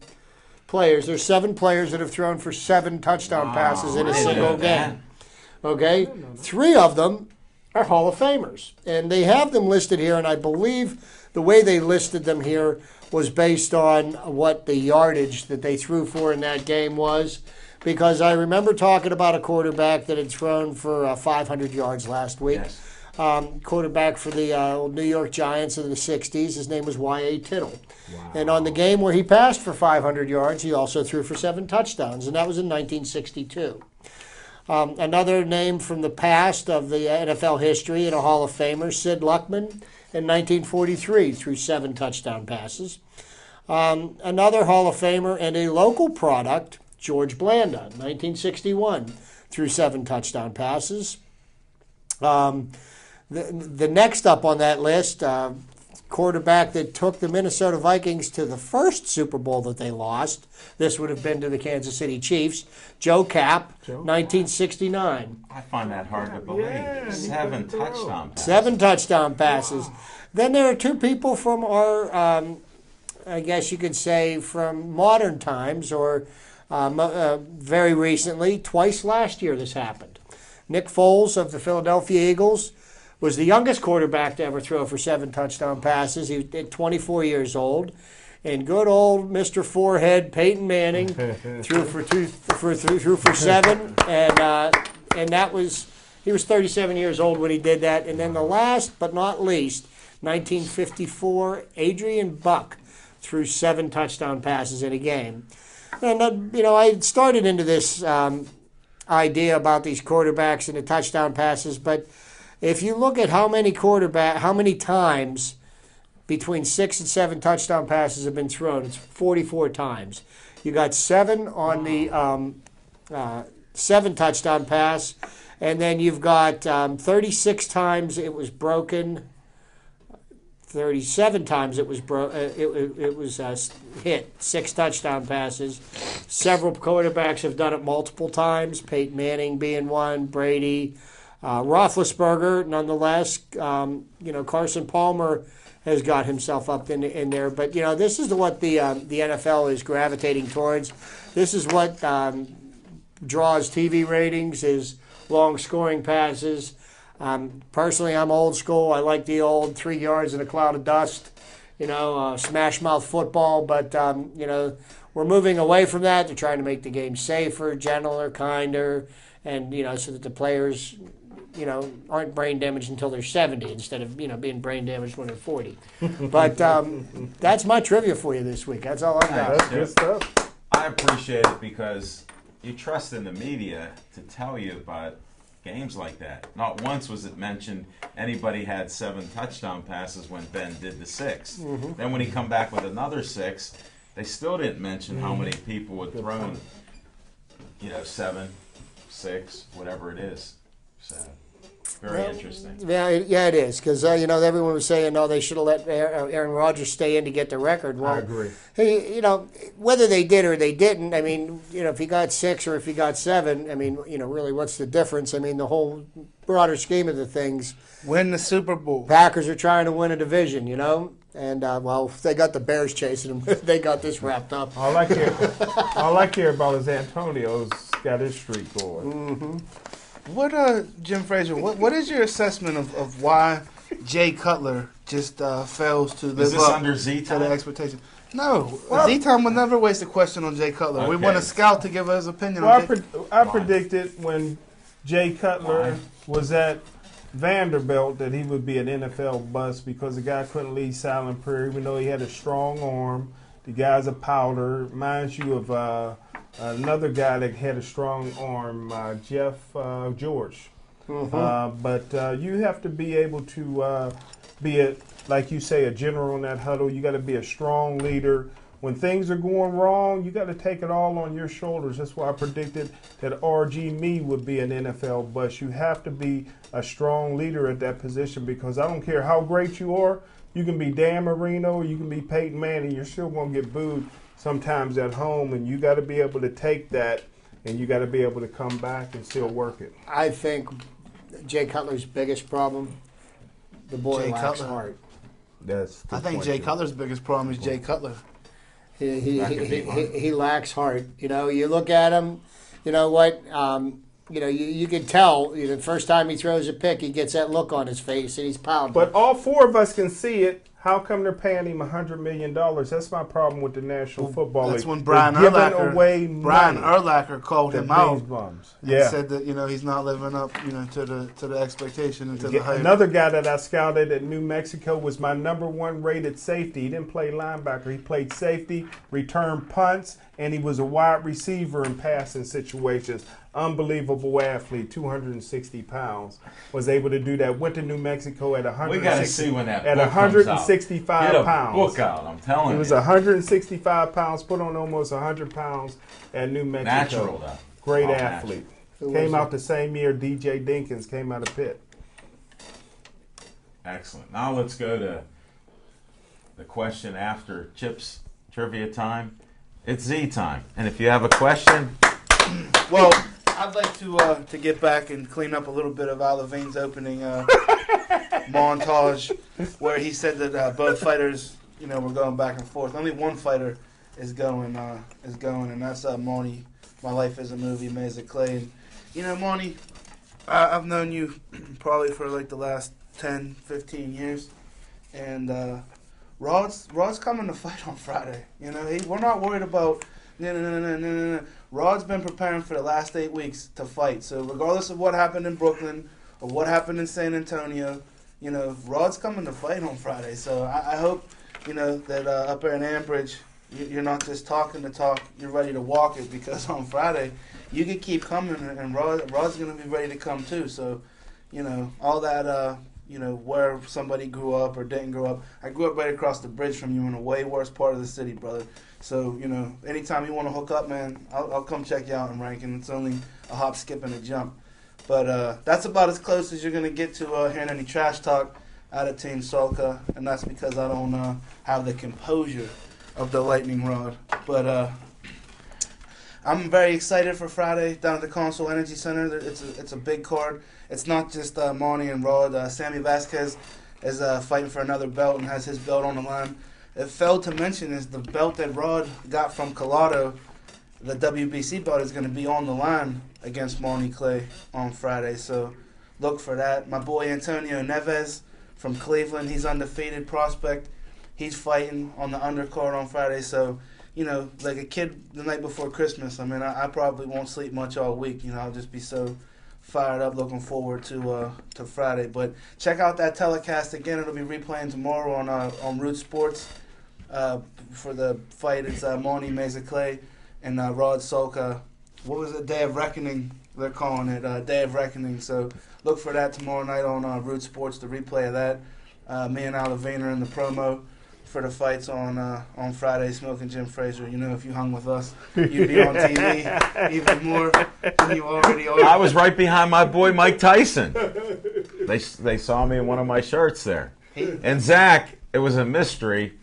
players. There's 7 players that have thrown for 7 touchdown passes in a I didn't single know that. game. Okay? 3 of them are Hall of Famers. And they have them listed here, and I believe the way they listed them here was based on what the yardage that they threw for in that game was. Because I remember talking about a quarterback that had thrown for 500 yards last week. Yes. Quarterback for the New York Giants in the 60s. His name was Y.A. Tittle. Wow. And on the game where he passed for 500 yards, he also threw for 7 touchdowns, and that was in 1962. Another name from the past of the NFL history and a Hall of Famer, Sid Luckman, in 1943, threw 7 touchdown passes. Another Hall of Famer and a local product, George Blanda, 1961, threw 7 touchdown passes. The next up on that list, quarterback that took the Minnesota Vikings to the first Super Bowl that they lost. This would have been to the Kansas City Chiefs. Joe Kapp, 1969. I find that hard to believe. Yeah, 7 touchdown passes. 7 touchdown passes. Wow. Then there are 2 people from our, I guess you could say, from modern times, or very recently. Twice last year this happened. Nick Foles of the Philadelphia Eagles was the youngest quarterback to ever throw for 7 touchdown passes. He was 24 years old. And good old Mr. Forehead, Peyton Manning, threw for 7. And that was, he was 37 years old when he did that. And then the last but not least, 1954, Adrian Buck threw 7 touchdown passes in a game. And, I started into this idea about these quarterbacks and the touchdown passes, but if you look at how many times between 6 and 7 touchdown passes have been thrown. It's 44 times. You got 7 on the 7 touchdown pass, and then you've got 36 times it was broken. 37 times it was hit. 6 touchdown passes. Several quarterbacks have done it multiple times. Peyton Manning being one. Brady, Roethlisberger, nonetheless. Carson Palmer has got himself up in there. But this is what the NFL is gravitating towards. This is what draws TV ratings: is long scoring passes. Personally, I'm old school. I like the old 3 yards in a cloud of dust, smash mouth football. But, we're moving away from that. They're trying to make the game safer, gentler, kinder, and, so that the players, aren't brain damaged until they're 70 instead of, being brain damaged when they're 40. But that's my trivia for you this week. That's all I got. That's good stuff. I appreciate it because you trust in the media to tell you about games like that. Not once was it mentioned anybody had 7 touchdown passes when Ben did the 6. Mm-hmm. Then when he come back with another 6, they still didn't mention how many people had thrown, 7, 6, whatever it is. So very interesting. Yeah, it is because everyone was saying, no, they should have let Aaron Rodgers stay in to get the record. Well, I agree. Hey, whether they did or they didn't, I mean, if he got 6 or if he got 7, I mean, really, what's the difference? I mean, the whole broader scheme of the things. Win the Super Bowl. Packers are trying to win a division, and if they got the Bears chasing them, they got this wrapped up. All I care about is Antonio's got his streak going. Mm-hmm. What, Jim Frazier, what is your assessment of why Jay Cutler just fails to live up under to Z-Time? the expectation? No, Z-Time would never waste a question on Jay Cutler. We Okay. want a scout to give us opinion Well, on Jay. I predicted when Jay Cutler was at Vanderbilt that he would be an NFL bust because the guy couldn't lead Silent Prairie, even though he had a strong arm. The guy's a powder. Reminds you of another guy that had a strong arm, Jeff George. Mm-hmm. But you have to be able to be like you say, a general in that huddle. You got to be a strong leader. When things are going wrong, you got to take it all on your shoulders. That's why I predicted that R.G. Mee would be an NFL bust. You have to be a strong leader at that position because I don't care how great you are. You can be Dan Marino or you can be Peyton Manning. You're still going to get booed sometimes at home, and you got to be able to take that, and you got to be able to come back and still work it. I think Jay Cutler's biggest problem, the boy Jay lacks Cutler. heart. I think Jay Cutler's biggest problem is Jay Cutler. He lacks heart. You look at him. You know what? You can tell. The first time he throws a pick, he gets that look on his face, and he's pounding. But all 4 of us can see it. How come they're paying him $100 million? That's my problem with the National Football League. That's when Brian They're giving Urlacher, away Brian money Urlacher called to him out. these bums. And Yeah. said that he's not living up to the expectation and to the hype. Another guy that I scouted at New Mexico was my number 1 rated safety. He didn't play linebacker. He played safety, returned punts, and he was a wide receiver in passing situations. Unbelievable athlete, 260 pounds. Was able to do that. Went to New Mexico at We got to see when that at book comes out. 165 Get a pounds. book out, I'm telling He you. was 165 pounds, put on almost 100 pounds at New Mexico. Natural, though. Great All athlete. Who Came was out it? the same year DJ Dinkins came out of Pitt. Excellent. Now let's go to the question after Chip's trivia time. It's Z time. And if you have a question, Well, I'd like to get back and clean up a little bit of Al Levine's opening montage, where he said that both fighters, were going back and forth. Only one fighter is going, and that's Monty. My Life is a Movie, Meza Clay. And, Monty, I've known you probably for like the last 10, 15 years, and Rod's coming to fight on Friday. We're not worried about no. Rod's been preparing for the last 8 weeks to fight. So regardless of what happened in Brooklyn or what happened in San Antonio, Rod's coming to fight on Friday. So I hope, that up there in Ambridge, you're not just talking the talk, you're ready to walk it, because on Friday, you can keep coming and Rod's going to be ready to come too. So, all that, where somebody grew up or didn't grow up. I grew up right across the bridge from you in a way worse part of the city, brother. So, anytime you want to hook up, man, I'll come check you out in Rankin. It's only a hop, skip, and a jump. But that's about as close as you're going to get to hearing any trash talk out of Team Salka, and that's because I don't have the composure of the Lightning Rod. But I'm very excited for Friday down at the Consol Energy Center. It's a big card. It's not just Monty and Rod. Sammy Vasquez is fighting for another belt and has his belt on the line. It failed to mention is the belt that Rod got from Collado, the WBC belt, is going to be on the line against Monty Clay on Friday. So look for that. My boy Antonio Neves from Cleveland, he's undefeated prospect. He's fighting on the undercard on Friday. So, like a kid the night before Christmas, I probably won't sleep much all week. I'll just be so fired up, looking forward to Friday. But check out that telecast again. It'll be replaying tomorrow on Root Sports for the fight. It's Monty Meza Clay and Rod Salka. What was it? Day of Reckoning. They're calling it Day of Reckoning. So look for that tomorrow night on Root Sports. The replay of that. Me and Alavine are in the promo for the fights on Friday, smoking Jim Frazier. If you hung with us, you'd be on TV even more than you already are. I was right behind my boy Mike Tyson. They saw me in one of my shirts there. And Zach, it was a mystery.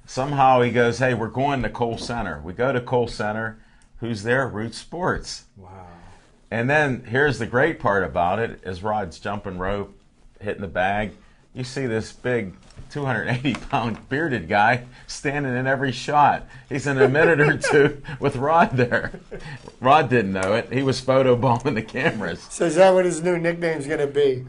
Somehow he goes, hey, we're going to Cole Center. We go to Cole Center. Who's there? Root Sports. Wow. And then here's the great part about it is Rod's jumping rope, hitting the bag. You see this big 280-pound bearded guy standing in every shot. He's in a minute or two with Rod there. Rod didn't know it. He was photobombing the cameras. So is that what his new nickname's going to be?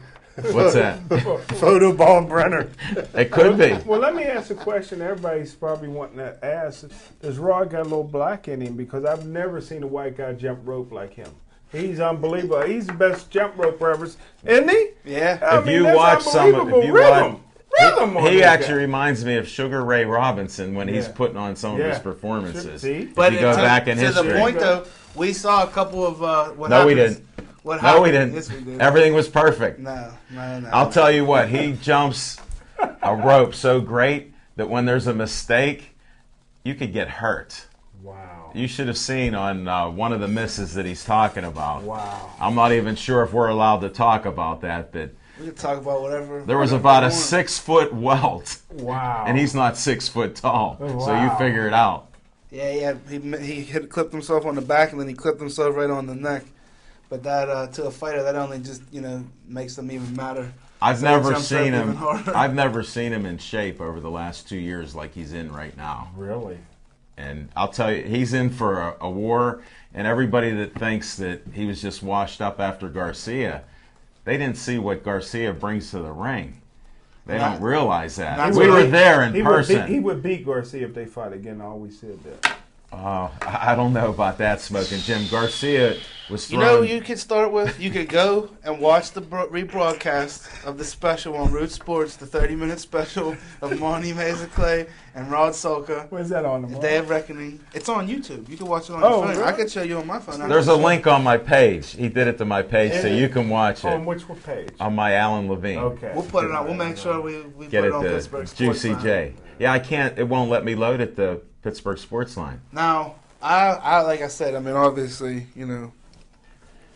What's that? Photobomb Brenner. It could be. Well, let me ask a question everybody's probably wanting to ask. Does Rod got a little black in him? Because I've never seen a white guy jump rope like him. He's unbelievable. He's the best jump rope ever, isn't he? Yeah. If you watch some of rhythm he actually reminds me of Sugar Ray Robinson when he's putting on some of his performances. See? But if you go back in history. To the point, though, we saw a couple of what No, happens. we didn't. What No, happened? we didn't. Yes, we did. Everything was perfect. No. I'll tell you what, he jumps a rope so great that when there's a mistake, you could get hurt. Wow. You should have seen on one of the misses that he's talking about. Wow. I'm not even sure if we're allowed to talk about that, but We can talk about whatever. there was about a 6-foot welt, Wow. and he's not 6 foot tall, Oh, so you wow. figure it out. Yeah. He clipped himself on the back, and then he clipped himself right on the neck. But that to a fighter, that only just makes them even madder. I've So never it jumps up seen even him. harder. I've never seen him in shape over the last 2 years like he's in right now. Really? And I'll tell you, he's in for a war. And everybody that thinks that he was just washed up after Garcia, they didn't see what Garcia brings to the ring. They don't realize that. not We were really. there in He person. would beat Garcia if they fought again. I always said that. I don't know about that, Smoking Jim. Garcia was throwing. You could go and watch the rebroadcast of the special on Root Sports, the 30-minute special of Monty Meza Clay and Rod Salka. Where's that on tomorrow? Day of Reckoning. It's on YouTube. You can watch it on Oh, your phone. really? I could show you on my phone. There's a link on my page. He did it to my page, so you can watch On it which page? on my Alan Levine. Okay. We'll put it on. We'll make sure we Get put it it on to Pittsburgh Sports Juicy Line. J. Yeah, I can't. It won't let me load it to Pittsburgh Sports Line. Now, I like I said, obviously,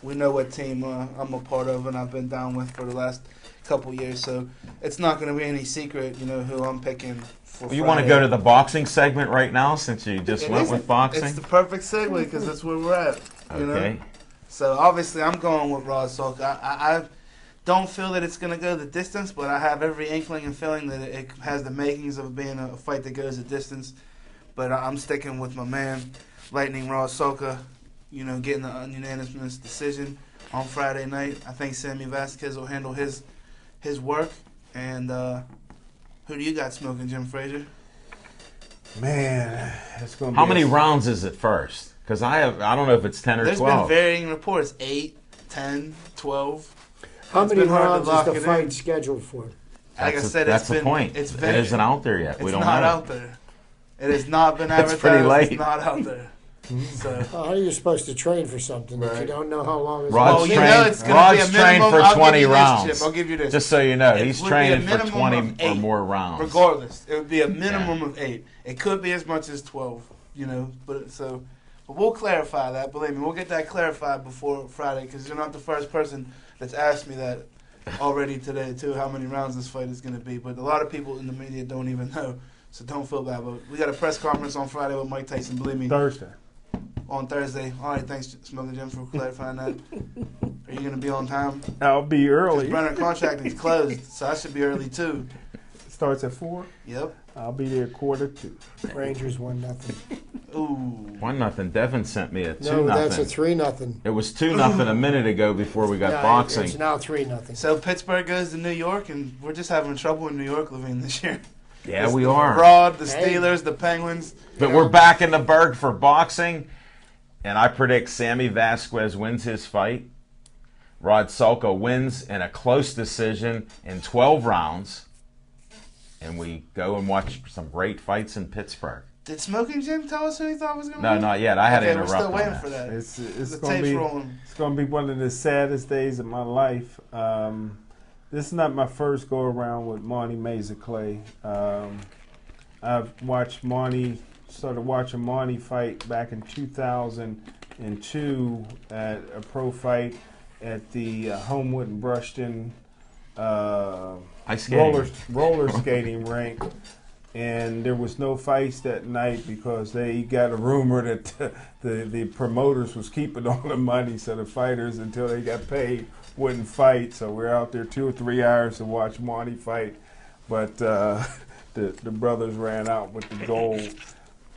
we know what team I'm a part of and I've been down with for the last couple years, so it's not going to be any secret, who I'm picking for You want to go to the boxing segment right now since you just went with boxing? It's the perfect segue because that's where we're at, Okay. So obviously I'm going with Rod Salka. I don't feel that it's going to go the distance, but I have every inkling and feeling that it has the makings of being a fight that goes the distance. But I'm sticking with my man, Lightning Rod Salka, getting the unanimous decision on Friday night. I think Sammy Vasquez will handle his work. And who do you got smoking, Jim Frazier? Man, it's going to be How many rounds is it first? Because I don't know if it's 10 or There's 12. been varying reports, 8, 10, 12. How It's many been hard to rounds is lock the it fight in. scheduled for? Like I said, that's it's the been, point. It's It isn't out there yet. It's We don't not know. out there. It has not been It's advertised. pretty late. It's not out there. So. How are you supposed to train for something that you Right. don't know how long it's Rod's Well, you trained, know it's gonna be a Rod's trained minimum. for I'll give 20 you this, rounds. Chip. I'll give you this. Just so you know, It he's would be a training for minimum 20 of or 8, more rounds. Regardless, it would be a minimum of 8. It could be as much as 12. You know, but we'll clarify that. Believe me, we'll get that clarified before Friday because you're not the first person that's asked me that already today too. How many rounds this fight is going to be? But a lot of people in the media don't even know, so don't feel bad. But we got a press conference on Friday with Mike Tyson. Believe me, Thursday. on Thursday. All right, thanks, Smoking Jim, for clarifying that. Are you going to be on time? I'll be early. Brenner contract is closed, so I should be early too. Starts at 4. Yep. I'll be there 1:45. Rangers 1-0. Ooh. 1-0. Devin sent me a 2-0. No, that's a 3-0. It was 2-0 a minute ago before we got Yeah, boxing. It's now 3-0. So Pittsburgh goes to New York, and we're just having trouble in New York, Levine, this year. Yeah, It's we the are. Rod, the Hey. Steelers, the Penguins. But we're back in the Berg for boxing, and I predict Sammy Vasquez wins his fight. Rod Sulka wins in a close decision in 12 rounds, and we go and watch some great fights in Pittsburgh. Did Smoking Jim tell us who he thought was going to No, win? not yet. I had to Okay, we're interrupt still on waiting that. for that. It's The gonna tape's be rolling. it's gonna be one of the saddest days of my life. This is not my first go around with Monty Mazur Clay. I've watched started watching Monty fight back in 2002 at a pro fight at the Homewood and Brushton Ice skating. roller skating rink. And there was no fights that night because they got a rumor that the promoters was keeping all the money, so the fighters, until they got paid, wouldn't fight. So we're out there 2 or 3 hours to watch Monty fight, but the brothers ran out with the gold.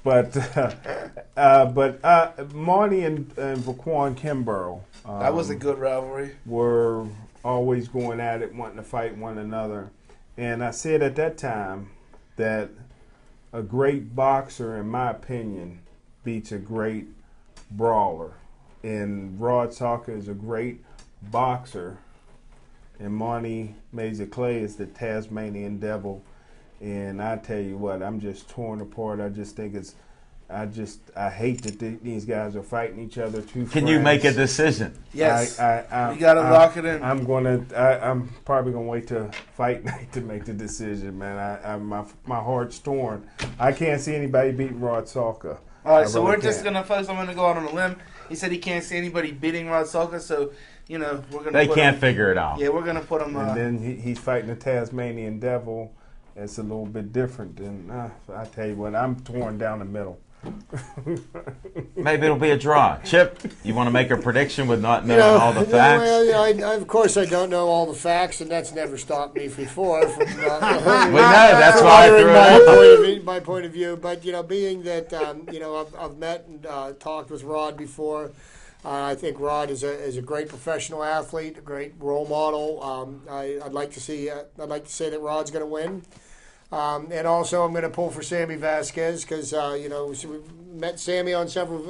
But Monty and Vaquan Kimbrough, That was a good rivalry. were always going at it, wanting to fight one another. And I said at that time that a great boxer, in my opinion, beats a great brawler. And Rod Sulka is a great boxer, and Monty Mazur Clay is the Tasmanian Devil. And I tell you what, I'm just torn apart. I just think I hate that these guys are fighting each other. Can you make a decision? Yes. I You gotta lock it in. I'm probably gonna wait till fight night to make the decision, man. My heart's torn. I can't see anybody beating Rod Sulka. All right, I so really we're just can't. going to focus. I'm going to go out on a limb. He said he can't see anybody beating Rod Sulka, so, you know, we're going to They put can't him, figure it out. Yeah, we're going to put him... And then he's fighting the Tasmanian Devil. It's a little bit different than. I tell you what, I'm torn down the middle. Maybe it'll be a draw. Chip, you want to make a prediction with not knowing all the facts? Well, of course, I don't know all the facts, and that's never stopped me before from We know, that's why I threw it out. my point of view. But being that I've met and talked with Rod before, I think Rod is a great professional athlete, a great role model. I'd like to say that Rod's going to win. And also, I'm going to pull for Sammy Vasquez because, we met Sammy on several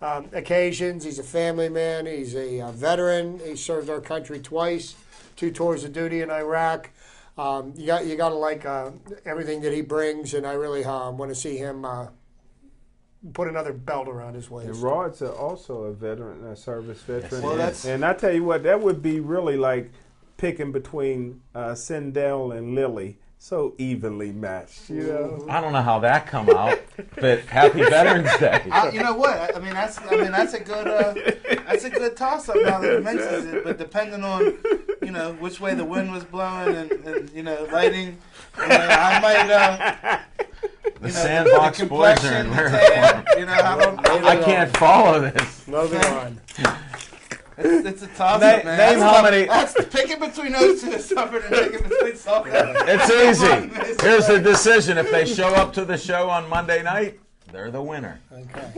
occasions. He's a family man. He's a veteran. He served our country twice, 2 tours of duty in Iraq. You got to like everything that he brings, and I really want to see him put another belt around his waist. And Rod's also a veteran, a service veteran. Well, that's- and I tell you what, that would be really like picking between Sindel and Lily. So evenly matched, I don't know how that come out, but Happy Veterans Day. you know what? I mean, that's a good toss-up now that he mentions it. But depending on, which way the wind was blowing and lighting, I might... The Sandbox the Boys are in complexion, the rare tan, form. I can't follow this. Moving on. It's a toss-up, Name man. That's how many- That's picking between those two is tougher than picking between Sulka. It's easy. Here's the decision. If they show up to the show on Monday night, they're the winner. Okay.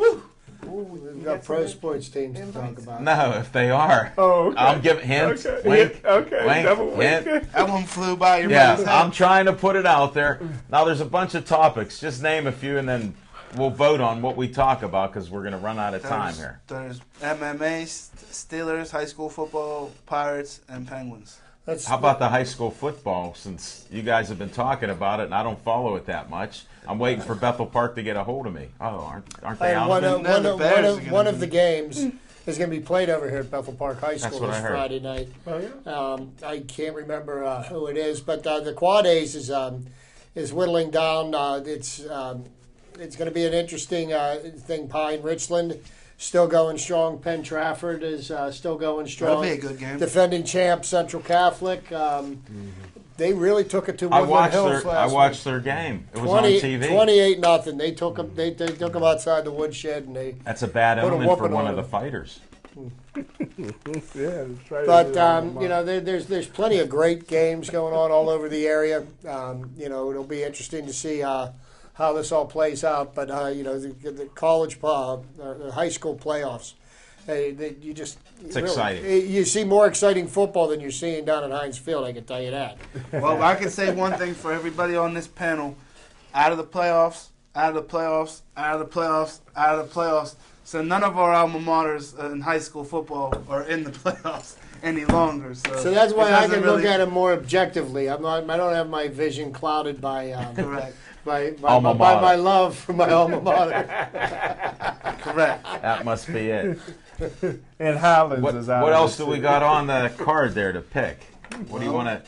We've got pro sports teams to talk about. No, if they are. Oh, okay. I'm giving hints. Okay. Wink. Okay. Wink. Double wink. Hint. That one flew by your Yeah, buddy's head. I'm trying to put it out there. Now, there's a bunch of topics. Just name a few, and then we'll vote on what we talk about because we're going to run out of time here. There's MMA, Steelers, high school football, Pirates, and Penguins. How about the high school football? Since you guys have been talking about it, and I don't follow it that much, I'm waiting for Bethel Park to get a hold of me. Oh, aren't they out of it? One of the games is going to be played over here at Bethel Park High School what this I heard. Friday night. Oh, yeah? I can't remember who it is, but the Quad A's is whittling down. It's going to be an interesting thing. Pine Richland still going strong. Penn Trafford is still going strong. That'll be a good game. Defending champ Central Catholic. They really took it to Woodland Hills I last watched week. their game. It was on TV. 28-0. They took them. They took them outside the woodshed, and they. That's a bad Put a omen for whooping one on of the them. fighters. Yeah, try to But do it you know, there's plenty of great games going on all over the area. You know, it'll be interesting to see how this all plays out. But you know, the college, the high school playoffs, you just It's exciting. You see more exciting football than you're seeing down at Heinz Field. I can tell you that. Well, I can say one thing for everybody on this panel: out of the playoffs, out of the playoffs, out of the playoffs, out of the playoffs. So none of our alma maters in high school football are in the playoffs any longer. So that's why it I doesn't can look really- at it more objectively. I don't have my vision clouded by Correct. by Alma mater. my love for my alma mater. Correct. That must be it. And Highlands What, is out. what of else this do we too. got on the card there to pick? What do you want to?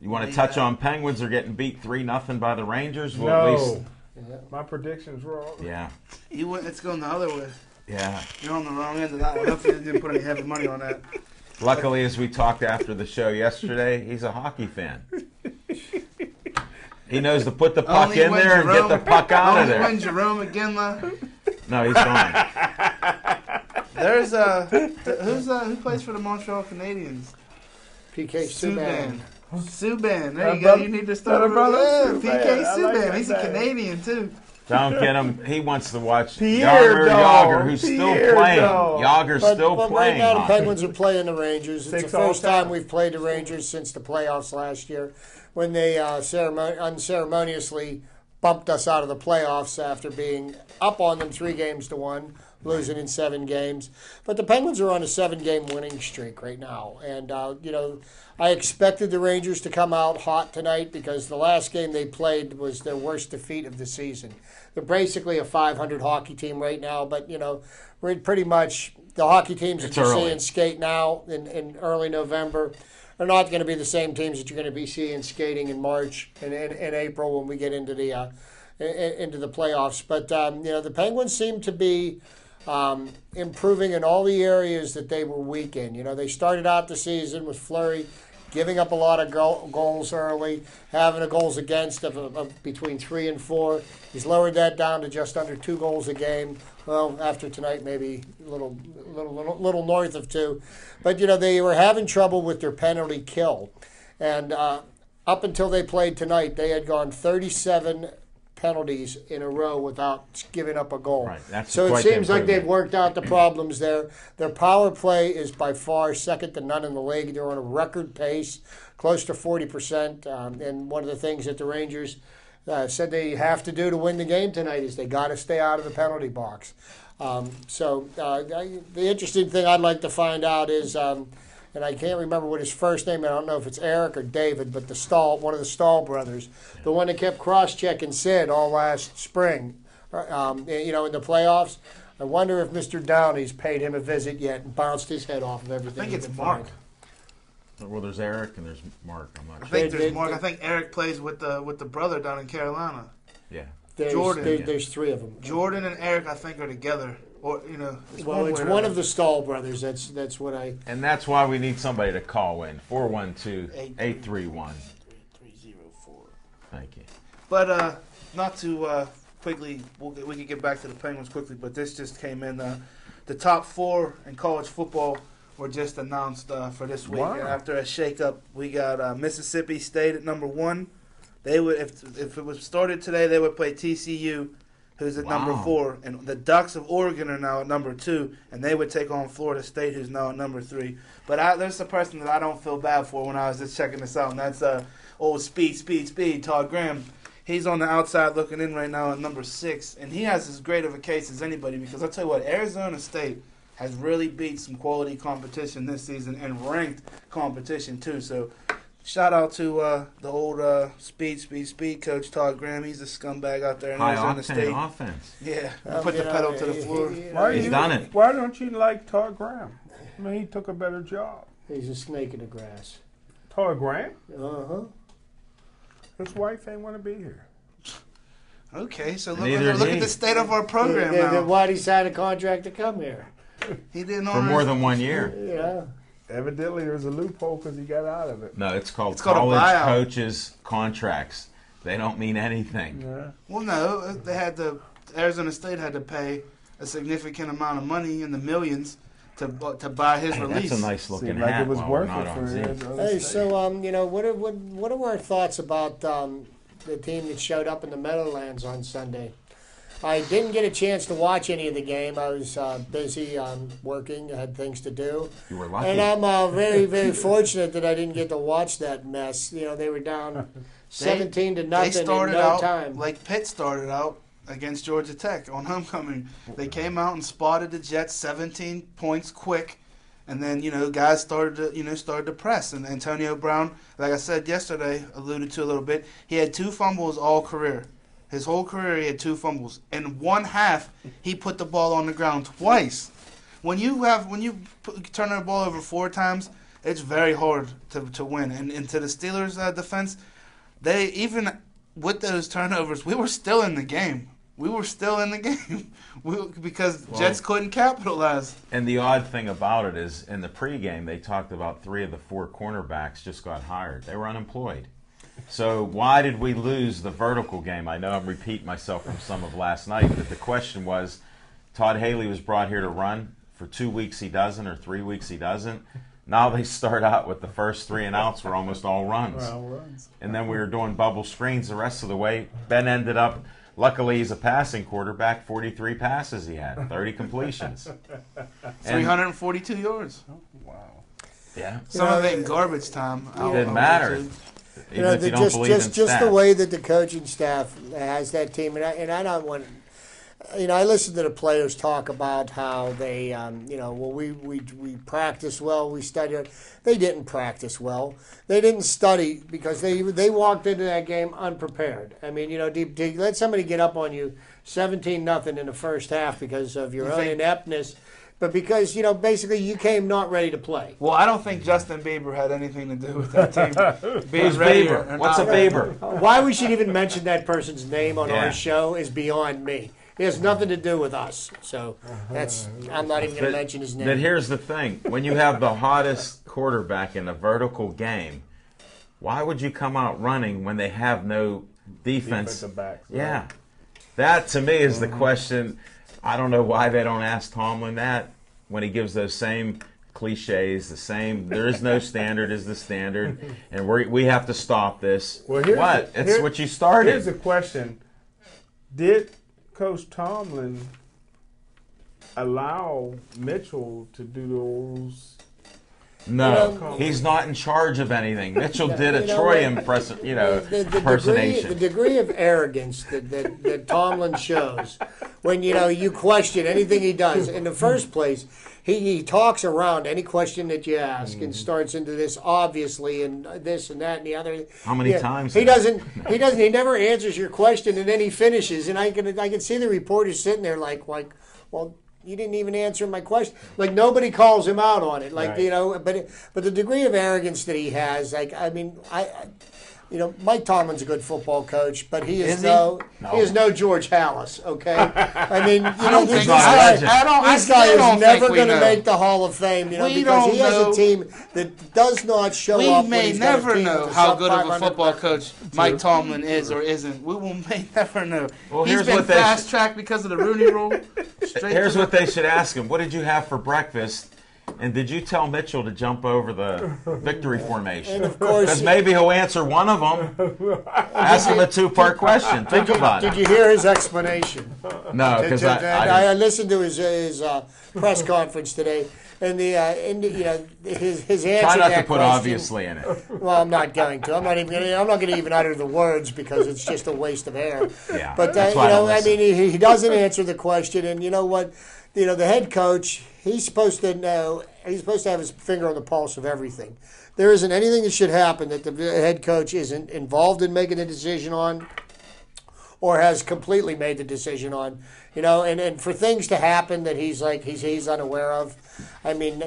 You want to touch on Penguins? Are getting beat 3-0 by the Rangers? Well, at least, No, my prediction's wrong. yeah, It's going the other way. yeah. You're on the wrong end of that one. Hopefully, you didn't put any heavy money on that. Luckily, as we talked after the show yesterday, he's a hockey fan. He knows to put the puck Only in when there and get Jerome- the puck out of Only when there. Jerome Iginla. No, he's gone. There's who plays for the Montreal Canadiens? PK Subban. Subban. Subban. There That you go. brother- You need to start that brother Yeah, Subban. PK I like Subban. that He's a name. Canadian too. Don't get him. He wants to watch Pierre Yager, Dahl. who's Pierre still playing. Dahl. Yager's still But playing. right now the hockey. Penguins are playing the Rangers. It's 6 the first all-time. time we've played the Rangers since the playoffs last year, when they unceremoniously bumped us out of the playoffs after being up on them 3-1, losing in 7 games. But the Penguins are on a 7-game winning streak right now, and you know, I expected the Rangers to come out hot tonight because the last game they played was their worst defeat of the season. They're basically a 500 hockey team right now, but you know, we're pretty much the hockey teams that It's you're early. seeing skate now in early November are not going to be the same teams that you're going to be seeing skating in March and in April when we get into the playoffs. But you know, the Penguins seem to be improving in all the areas that they were weak in. You know, they started out the season with Fleury giving up a lot of goals early, having a goals against of between 3 and 4. He's lowered that down to just under 2 goals a game. Well, after tonight, maybe a little north of 2. But you know, they were having trouble with their penalty kill, and up until they played tonight, they had gone 37 penalties in a row without giving up a goal. Right, that's So it quite the seems like they've improvement. worked out the problems there. Their power play is by far second to none in the league. They're on a record pace, close to 40%. And one of the things that the Rangers said they have to do to win the game tonight is they got to stay out of the penalty box. The interesting thing I'd like to find out is, and I can't remember what his first name. I don't know if it's Eric or David, but one of the Stahl brothers, the one that kept cross-checking Sid all last spring, you know, in the playoffs. I wonder if Mr. Downey's paid him a visit yet and bounced his head off of everything. I think he it's could Mark. find. Well, there's Eric and there's Mark. I'm not I sure. think They- there's they- Mark. I think Eric plays with the brother down in Carolina. Yeah. Jordan. There's 3 of them. Jordan and Eric, I think, are together. Or you know, Well, it's way or one another. of the Stahl brothers. That's what I. And that's why we need somebody to call in. 412-831. 304. Thank you. But not to quickly, we can get back to the Penguins quickly. But this just came in. The top 4 in college football were just announced for this week. Wow. And after a shakeup, we got Mississippi State at number 1. They would, if it was started today, they would play TCU, who's at number Wow. 4, and the Ducks of Oregon are now at number 2, and they would take on Florida State, who's now at number 3. But there's a person that I don't feel bad for when I was just checking this out, and that's old Speed, Todd Graham. He's on the outside looking in right now at number 6, and he has as great of a case as anybody because I'll tell you what, Arizona State has really beat some quality competition this season and ranked competition too. So Shout out to the old speed coach Todd Graham. He's a scumbag out there in High Arizona State. octane offense. Yeah, put the pedal to the floor. He's done it. Why don't you like Todd Graham? I mean, he took a better job. He's a snake in the grass. Todd Graham? Uh-huh. His wife ain't want to be here. Okay, so Neither look is at he. the state of our program Then now. why'd he sign a contract to come here? He didn't For honor more his- than 1 year. Yeah. Evidently, there's a loophole because he got out of it. No, it's called It's called a college buyout. coaches contracts. They don't mean anything. Yeah. Well, no, Arizona State had to pay a significant amount of money in the millions to buy his Hey, release. that's a nice looking Seemed hat. like it was while we're worth not it on for Z. Arizona Hey, State. so what are our thoughts about the team that showed up in the Meadowlands on Sunday? I didn't get a chance to watch any of the game. I was busy working. I had things to do. You were lucky. And I'm very, very fortunate that I didn't get to watch that mess. You know, they were down 17 to They nothing in started no out time. like Pitt started out against Georgia Tech on homecoming. They came out and spotted the Jets 17 points quick, and then guys started to press. And Antonio Brown, like I said yesterday, alluded to a little bit. He had 2 fumbles all career. His whole career, he had 2 fumbles. In one half, he put the ball on the ground twice. When you turn the ball over 4 times, it's very hard to win. And to the Steelers' defense, they even with those turnovers, we were still in the game. Because Jets couldn't capitalize. And the odd thing about it is, in the pregame, they talked about 3 of the 4 cornerbacks just got hired. They were unemployed. So why did we lose the vertical game? I know I'm repeating myself from some of last night, but the question was, Todd Haley was brought here to run. For 2 weeks he doesn't, or 3 weeks he doesn't. Now they start out with the first 3 and outs were almost all runs. And then we were doing bubble screens the rest of the way. Ben ended up, luckily he's a passing quarterback, 43 passes he had, 30 completions. 342 yards. Wow. Yeah. Some of it in garbage time. It didn't matter. Even if you don't just believe in just the stats. way that the coaching staff has that team, and I don't want. I listen to the players talk about how they, we practice well, we study. They didn't practice well. They didn't study because they walked into that game unprepared. I mean, to let somebody get up on you 17-0 in the first half because of your own ineptness, but because basically you came not ready to play. Well, I don't think Justin Bieber had anything to do with that team being Who's ready. Bieber? What's a Bieber? Why we should even mention that person's name on Yeah. our show is beyond me. It has nothing to do with us. So I'm not even going to mention his name. But here's the thing. When you have the hottest quarterback in a vertical game, why would you come out running when they have no defense? Defensive backs. right? Yeah. That, to me, is the question. I don't know why they don't ask Tomlin that when he gives those same cliches, there is no standard is the standard, and we have to stop this. Well, It's what you started. Here's a question. Did Coach Tomlin allow Mitchell to do those? No, he's not in charge of anything. Mitchell did a Troy impersonation. The degree of arrogance that Tomlin shows when you question anything he does. In the first place, he talks around any question that you ask and starts into this obviously and this and that and the other. How many times? He doesn't. He never answers your question and then he finishes. And I can see the reporters sitting there like, well, you didn't even answer my question. Like nobody calls him out on it. Like Right. but the degree of arrogance that he has, Mike Tomlin's a good football coach, but he is No. he is no George Hallis. Okay, I mean, I don't this think guy, so. I this guy still don't is never think we going to know. make the Hall of Fame. We because don't he has know. a team that does not show We up. when may he's got a never team know with how sub good of a 500 football record. coach Mike Tomlin is or isn't. We may never know. Well, He's here's been what they fast tracked because of the Rooney Rule. Here's what they should ask him. What did you have for breakfast? And did you tell Mitchell to jump over the victory formation? And of course, Because maybe he'll answer one of them. Ask him a 2-part question. Think about did it. you hear his explanation? No, because I listened to his press conference today, and his answer. try not to to that put question, obviously in it. Well, I'm not going to. I'm not going to even utter the words because it's just a waste of air. Yeah, But that's why I don't I listen. mean, he doesn't answer the question, and you know what? The head coach, he's supposed to know he's supposed to have his finger on the pulse of everything. There isn't anything that should happen that the head coach isn't involved in making a decision on, or has completely made the decision on. And for things to happen that he's unaware of, I mean,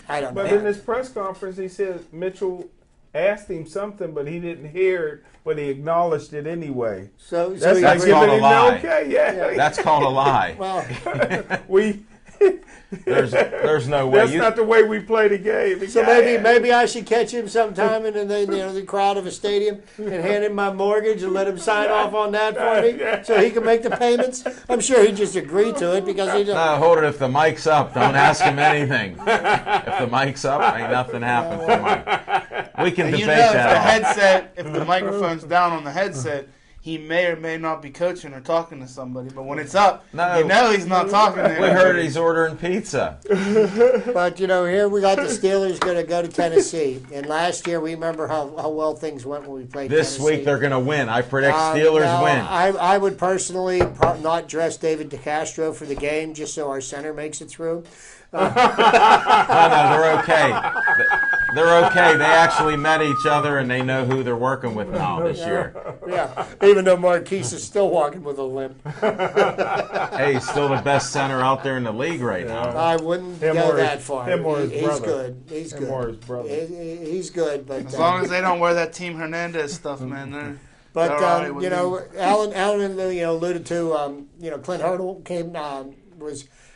I don't know. But in his press conference, he said Mitchell asked him something, but he didn't hear it, but he acknowledged it anyway. So That's he like That's giving called a him lie. the okay. Yeah. That's called a lie. well, We. There's no way. That's not the way we play the game. so maybe I should catch him sometime in the crowd of a stadium and hand him my mortgage and let him sign off on that for me so he can make the payments. I'm sure he'd just agree to it because he. No, hold it. If the mic's up, don't ask him anything. If the mic's up, ain't nothing happened for Mike. We can And debate if the that. headset, if the microphone's down on the headset, he may or may not be coaching or talking to somebody. But when it's up, No. you know he's not talking to We anybody. heard he's ordering pizza. But here we got the Steelers going to go to Tennessee, and last year we remember how well things went when we played. This Tennessee. week they're going to win. I predict Steelers Now, win. I would personally not dress David DeCastro for the game just so our center makes it through. No, they're okay. They're okay. They actually met each other and they know who they're working with now this year. Yeah, even though Marquise is still walking with a limp. Hey, he's still the best center out there in the league right now. I wouldn't Him go or that his- far. him or his He's brother. good. He's Him good. or his brother. He's good, but As long as they don't wear that Team Hernandez stuff, man, they're But all right with me. Alan alluded to Clint Hurdle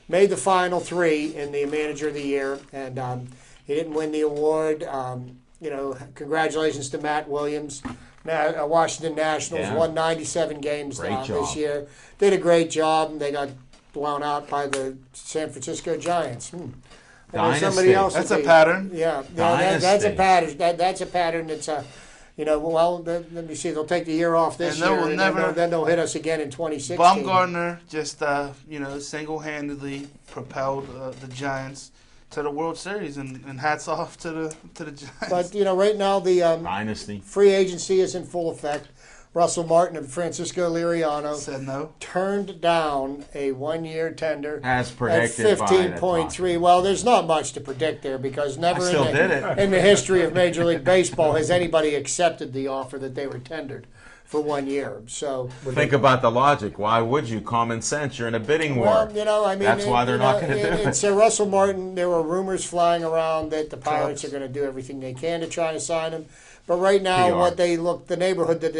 made the final three in the Manager of the Year, and he didn't win the award. Congratulations to Matt Williams. Washington Nationals Yeah. won 97 games Great this job. year. Did a great job, and they got blown out by the San Francisco Giants. I know Dynasty. somebody else. That's would a be- pattern. Yeah, that's a Dynasty. pattern. That's a pattern. It's a, let me see. They'll take the year off this And they year, will and never- then they'll hit us again in 2016. Baumgartner just single-handedly propelled the Giants to the World Series, and hats off to the Giants. But right now the Dynasty. free agency is in full effect. Russell Martin and Francisco Liriano said no. turned down a one-year tender As at predicted by the 15.3. Well, there's not much to predict there because never I still did it. in the history of Major League Baseball has anybody accepted the offer that they were tendered for 1 year. So, Think about the logic. Why would you? Common sense. You're in a bidding war. well, I mean, That's why they're not gonna do it. And so Russell Martin, there were rumors flying around that the Pirates Cubs. are going to do everything they can to try to sign him. But right now, PR. what they look, the neighborhood that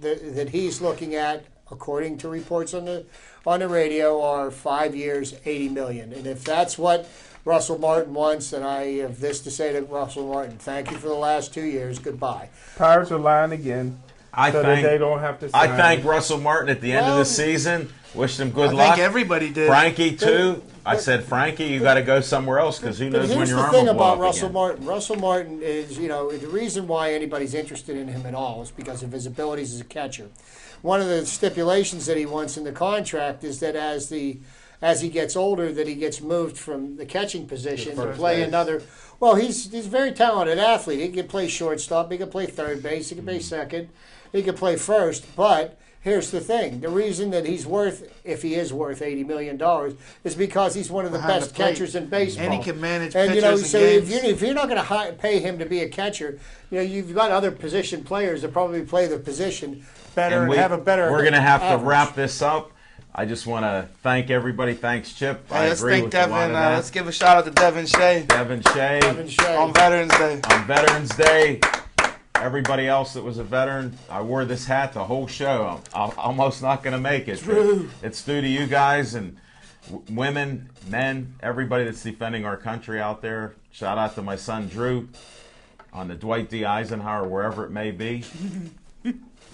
that he's looking at, according to reports on the radio, are 5 years, $80 million. And if that's what Russell Martin wants, then I have this to say to Russell Martin: thank you for the last 2 years. Goodbye. Pirates are lying again, I so that they thank don't have to sign I thank him. Russell Martin at the end of Well, the season. Wish him I good think luck. everybody did. Frankie too. I said, Frankie, you got to go somewhere else because who But knows when here's your the arm thing will blow about up Russell again. Martin. Russell Martin is, the reason why anybody's interested in him at all is because of his abilities as a catcher. One of the stipulations that he wants in the contract is that as he gets older, that he gets moved from the catching position to first play base. another. Well, he's a very talented athlete. He can play shortstop. He can play third base. He can play second. He can play first. But here's the thing: the reason that he's worth, if he is worth $80 million, is because he's one of the Behind best the plate. catchers in baseball. And he can manage And pitchers so and games. if you're not going to pay him to be a catcher, you've got other position players that probably play the position better and have a better. We're going to have average. to wrap this up. I just want to thank everybody. Thanks, Chip. I Hey, let's agree thank with a lot Devin. of that. Let's give a shout out to Devin Shea Devin Shea Devin Shea. on Veterans Day. on Veterans Day. Everybody else that was a veteran, I wore this hat the whole show. I'm almost not going to make it. It's due to you guys and women, men, everybody that's defending our country out there. Shout out to my son Drew on the Dwight D. Eisenhower, wherever it may be.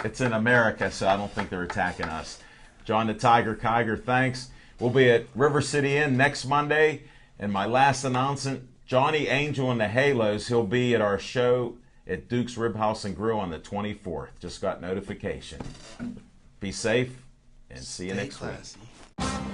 It's in America, so I don't think they're attacking us. John the Tiger Kiger, thanks. We'll be at River City Inn next Monday. And my last announcement, Johnny Angel and the Halos, he'll be at our show at Duke's Rib House and Grill on the 24th. Just got notification. Be safe and see you Stay next week. classy.